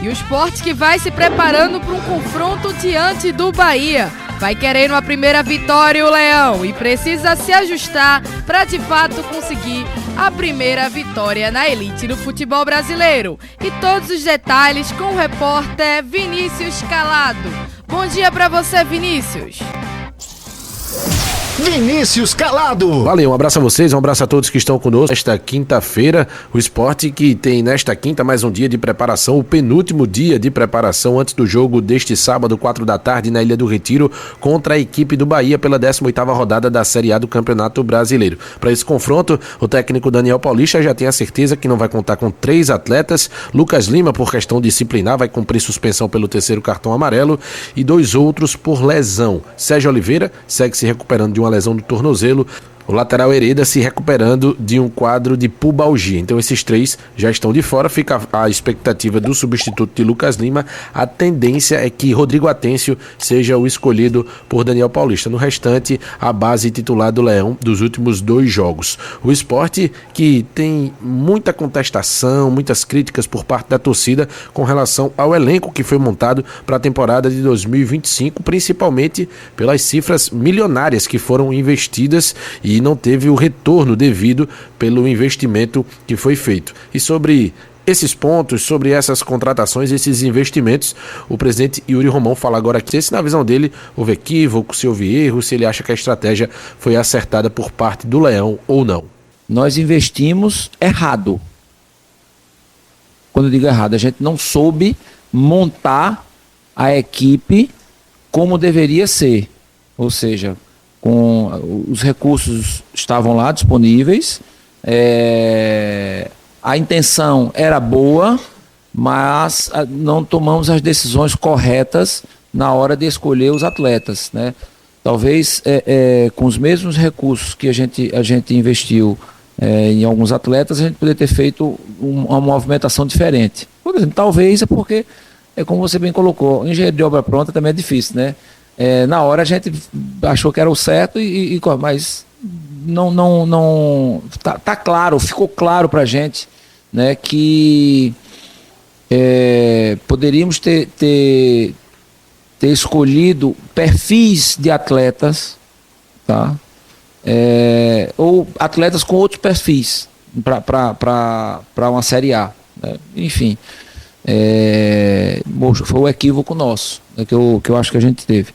E o Sport que vai se preparando para um confronto diante do Bahia. Vai querendo a primeira vitória o Leão e precisa se ajustar para de fato conseguir a primeira vitória na elite do futebol brasileiro. E todos os detalhes com o repórter Vinícius Calado. Bom dia para você, Vinícius. Vinícius Calado. Valeu, um abraço a vocês, um abraço a todos que estão conosco. Esta quinta-feira, o Sport que tem nesta quinta mais um dia de preparação, o penúltimo dia de preparação antes do jogo deste sábado, 4 da tarde, na Ilha do Retiro, contra a equipe do Bahia pela 18ª rodada da Série A do Campeonato Brasileiro. Para esse confronto, o técnico Daniel Paulista já tem a certeza que não vai contar com 3 atletas. Lucas Lima, por questão disciplinar, vai cumprir suspensão pelo 3º cartão amarelo e 2 outros por lesão. Sérgio Oliveira segue se recuperando de uma lesão do tornozelo. O lateral Hereda se recuperando de um quadro de pubalgia. Então esses 3 já estão de fora. Fica a expectativa do substituto de Lucas Lima. A tendência é que Rodrigo Atencio seja o escolhido por Daniel Paulista. No restante, a base titular do Leão dos últimos 2 jogos. O Sport que tem muita contestação, muitas críticas por parte da torcida com relação ao elenco que foi montado para a temporada de 2025, principalmente pelas cifras milionárias que foram investidas e não teve o retorno devido pelo investimento que foi feito. E sobre esses pontos, sobre essas contratações, esses investimentos, o presidente Yuri Romão fala agora aqui se na visão dele houve equívoco, se houve erro, se ele acha que a estratégia foi acertada por parte do Leão ou não. Nós investimos errado. Quando eu digo errado, a gente não soube montar a equipe como deveria ser. Ou seja, os recursos estavam lá disponíveis, a intenção era boa, mas não tomamos as decisões corretas na hora de escolher os atletas, né? Talvez com os mesmos recursos que a gente investiu em alguns atletas, a gente poderia ter feito uma movimentação diferente. Por exemplo, talvez é porque, como você bem colocou, engenharia de obra pronta também é difícil, né? Na hora a gente achou que era o certo, mas não tá claro, ficou claro pra gente, né, que poderíamos ter escolhido perfis de atletas, tá? Ou atletas com outros perfis para uma Série A, né? Enfim, foi um equívoco nosso, né, que eu acho que a gente teve.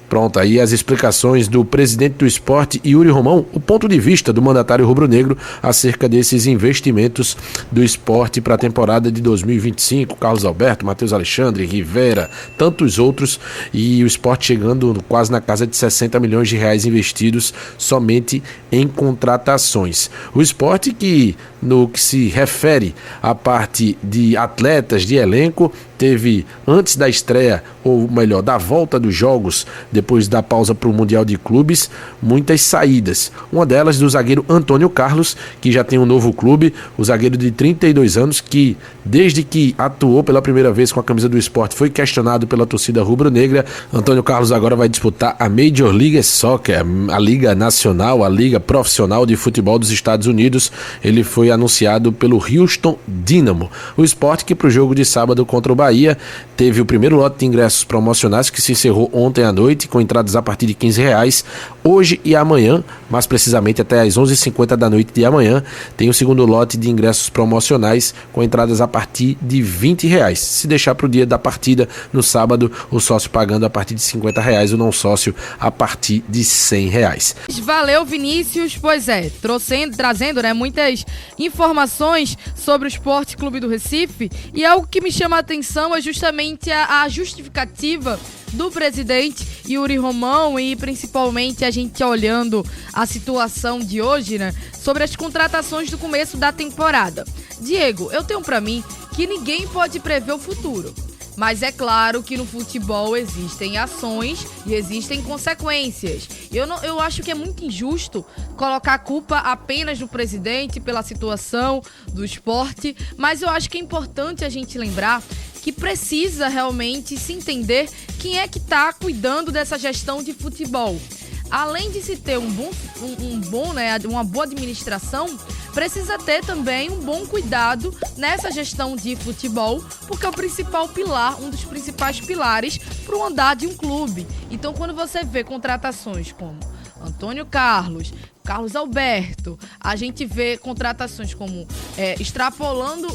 Pronto, aí as explicações do presidente do Sport, Yuri Romão, o ponto de vista do mandatário rubro-negro acerca desses investimentos do Sport para a temporada de 2025, Carlos Alberto, Matheus Alexandre, Rivera, tantos outros, e o Sport chegando quase na casa de 60 milhões de reais investidos somente em contratações. O Sport que, no que se refere à parte de atletas, de elenco, teve antes da estreia, ou melhor, da volta dos jogos, depois da pausa para o Mundial de Clubes, muitas saídas. Uma delas do zagueiro Antônio Carlos, que já tem um novo clube, o zagueiro de 32 anos, que desde que atuou pela primeira vez com a camisa do Sport, foi questionado pela torcida rubro-negra. Antônio Carlos agora vai disputar a Major League Soccer, a Liga Nacional, a Liga Profissional de Futebol dos Estados Unidos. Ele foi anunciado pelo Houston Dynamo. O Sport que para o jogo de sábado contra o Bahia teve o primeiro lote de ingressos promocionais que se encerrou ontem à noite com entradas a partir de R$15. Hoje e amanhã, mais precisamente até às 11h50 da noite de amanhã, tem o segundo lote de ingressos promocionais com entradas a partir de R$20. Se deixar para o dia da partida no sábado, o sócio pagando a partir de R$50, o não sócio a partir de R$100. Valeu, Vinícius. Pois é, trazendo, né, muitas informações sobre o Sport Clube do Recife, e algo que me chama a atenção é justamente a justificativa do presidente Yuri Romão, e principalmente a gente olhando a situação de hoje, né, sobre as contratações do começo da temporada. Diego, eu tenho pra mim que ninguém pode prever o futuro, mas é claro que no futebol existem ações e existem consequências. Eu acho que é muito injusto colocar a culpa apenas no presidente pela situação do esporte, mas eu acho que é importante a gente lembrar que precisa realmente se entender quem é que está cuidando dessa gestão de futebol. Além de se ter uma boa administração, precisa ter também um bom cuidado nessa gestão de futebol, porque é o principal pilar, um dos principais pilares para o andar de um clube. Então, quando você vê contratações como Antônio Carlos Alberto, a gente vê contratações como extrapolando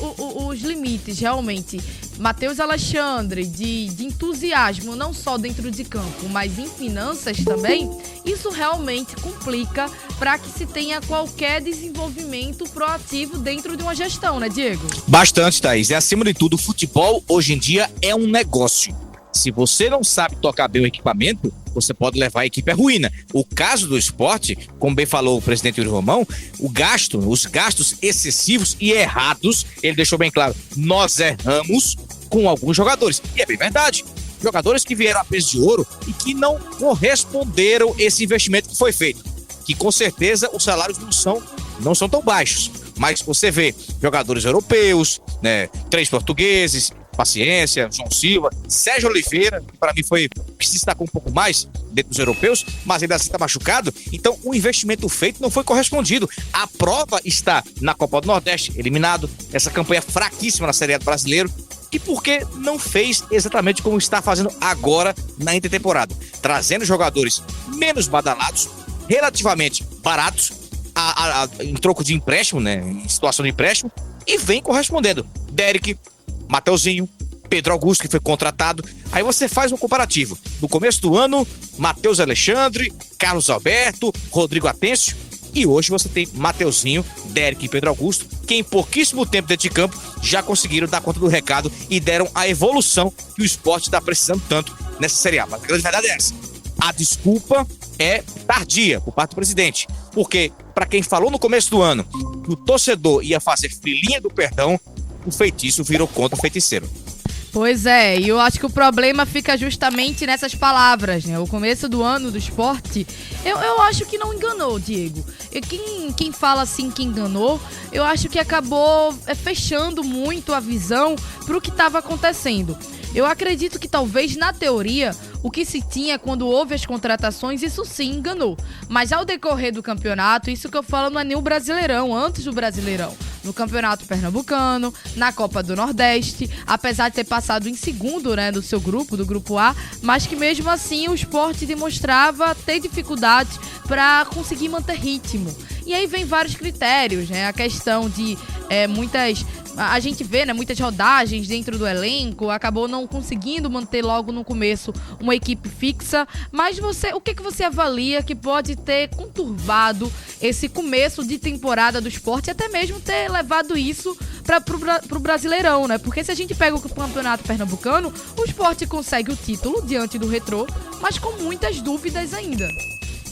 os limites, realmente. Matheus Alexandre, de entusiasmo, não só dentro de campo, mas em finanças também, isso realmente complica para que se tenha qualquer desenvolvimento proativo dentro de uma gestão, né, Diego? Bastante, Thaís. E acima de tudo, o futebol hoje em dia é um negócio. Se você não sabe tocar bem o equipamento, você pode levar a equipe à ruína. O caso do esporte, como bem falou o presidente Yuri Romão, os gastos excessivos e errados, ele deixou bem claro, nós erramos com alguns jogadores. E é bem verdade. Jogadores que vieram a peso de ouro e que não corresponderam esse investimento que foi feito. Que com certeza os salários não são tão baixos. Mas você vê jogadores europeus, né, 3 portugueses, Paciência, João Silva, Sérgio Oliveira, que para mim foi que se destacou um pouco mais dentro dos europeus, mas ainda assim está machucado. Então o investimento feito não foi correspondido. A prova está na Copa do Nordeste, eliminado, essa campanha fraquíssima na Série A do Brasileiro. E por que não fez exatamente como está fazendo agora na intertemporada? Trazendo jogadores menos badalados, relativamente baratos, em troco de empréstimo, né, em situação de empréstimo, e vem correspondendo. Derek, Mateuzinho, Pedro Augusto, que foi contratado. Aí você faz um comparativo. No começo do ano, Matheus Alexandre, Carlos Alberto, Rodrigo Atêncio. E hoje você tem Mateuzinho, Derek e Pedro Augusto, que em pouquíssimo tempo dentro de campo já conseguiram dar conta do recado e deram a evolução que o esporte está precisando tanto nessa Série A. Mas a grande verdade é essa. A desculpa é tardia por parte do presidente. Porque, para quem falou no começo do ano que o torcedor ia fazer filhinha do perdão, o feitiço virou contra o feiticeiro. Pois é, e eu acho que o problema fica justamente nessas palavras, né? O começo do ano do esporte, eu acho que não enganou, Diego. E quem fala assim que enganou, eu acho que acabou fechando muito a visão para o que estava acontecendo. Eu acredito que talvez, na teoria, o que se tinha quando houve as contratações, isso sim enganou. Mas ao decorrer do campeonato, isso que eu falo não é nem o Brasileirão, antes do Brasileirão. No Campeonato Pernambucano, na Copa do Nordeste, apesar de ter passado em segundo, né, do seu grupo, do grupo A, mas que mesmo assim o esporte demonstrava ter dificuldades para conseguir manter ritmo. E aí vem vários critérios, né, a questão de a gente vê, né, muitas rodagens dentro do elenco, acabou não conseguindo manter logo no começo uma equipe fixa, mas o que você avalia que pode ter conturbado esse começo de temporada do esporte e até mesmo ter levado isso pro Brasileirão, né? Porque se a gente pega o Campeonato Pernambucano, o esporte consegue o título diante do Retrô, mas com muitas dúvidas ainda.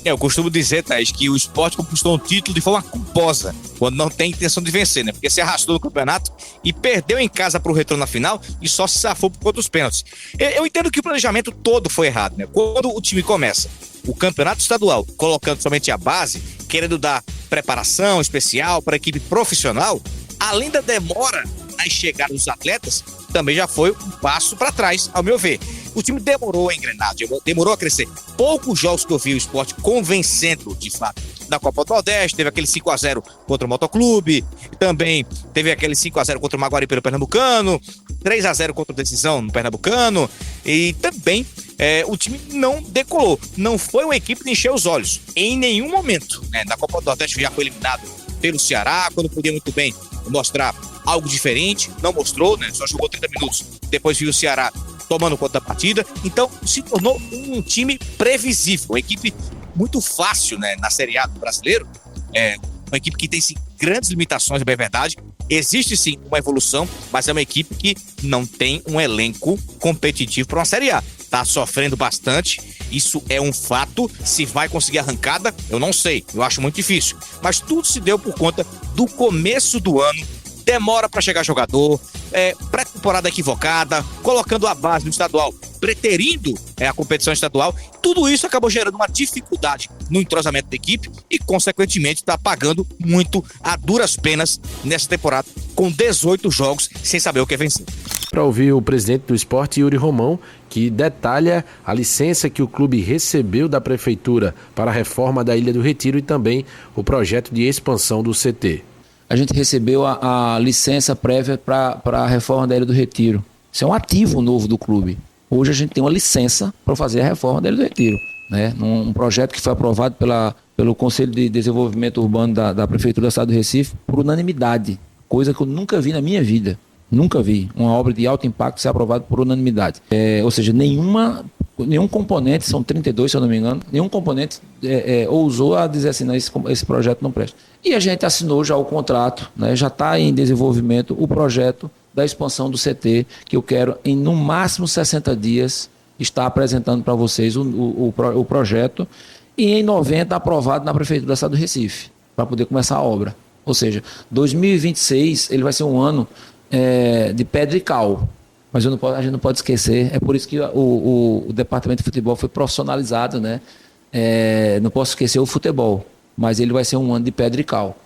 Eu costumo dizer, Thaís, que o esporte conquistou um título de forma culposa, quando não tem intenção de vencer, né? Porque se arrastou no campeonato e perdeu em casa pro Retrô na final e só se safou por conta dos pênaltis. Eu entendo que o planejamento todo foi errado, né? Quando o time começa o campeonato estadual colocando somente a base, querendo dar preparação especial para a equipe profissional, além da demora nas chegadas dos atletas, também já foi um passo para trás, ao meu ver. O time demorou a engrenar, demorou a crescer. Poucos jogos que eu vi o esporte convencendo, de fato. Na Copa do Nordeste, teve aquele 5-0 contra o Motoclube, também teve aquele 5-0 contra o Maguari pelo Pernambucano, 3-0 contra o Decisão no Pernambucano, e também o time não decolou. Não foi uma equipe de encher os olhos, em nenhum momento. Né? Na Copa do Nordeste já foi eliminado pelo Ceará, quando podia muito bem mostrar algo diferente, não mostrou, né? Só jogou 30 minutos, depois viu o Ceará tomando conta da partida, então se tornou um time previsível, uma equipe muito fácil, né, na Série A do Brasileiro, uma equipe que tem sim grandes limitações, é bem verdade, existe sim uma evolução, mas é uma equipe que não tem um elenco competitivo para uma Série A, tá sofrendo bastante, isso é um fato. Se vai conseguir arrancada, eu não sei, eu acho muito difícil, mas tudo se deu por conta do começo do ano, demora para chegar jogador, pré-temporada equivocada, colocando a base no estadual, preterindo a competição estadual, tudo isso acabou gerando uma dificuldade no entrosamento da equipe e, consequentemente, está pagando muito a duras penas nessa temporada, com 18 jogos sem saber o que é vencer. Para ouvir o presidente do esporte, Yuri Romão, que detalha a licença que o clube recebeu da prefeitura para a reforma da Ilha do Retiro e também o projeto de expansão do CT. a gente recebeu a licença prévia para a reforma da Ilha do Retiro. Isso é um ativo novo do clube. Hoje a gente tem uma licença para fazer a reforma da Ilha do Retiro, né? Um projeto que foi aprovado pelo Conselho de Desenvolvimento Urbano da Prefeitura da cidade do Recife por unanimidade, coisa que eu nunca vi na minha vida. Nunca vi uma obra de alto impacto ser aprovada por unanimidade. Ou seja, nenhum componente, são 32 se eu não me engano, nenhum componente ousou a dizer assim, não, esse projeto não presta. E a gente assinou já o contrato, né? Já está em desenvolvimento o projeto da expansão do CT, que eu quero em no máximo 60 dias estar apresentando para vocês o projeto e em 90 aprovado na Prefeitura da cidade do Recife, para poder começar a obra. Ou seja, 2026 ele vai ser um ano de pedra e cal. Mas a gente não pode esquecer, é por isso que o departamento de futebol foi profissionalizado, né? Não posso esquecer o futebol, mas ele vai ser um ano de pedra e cal.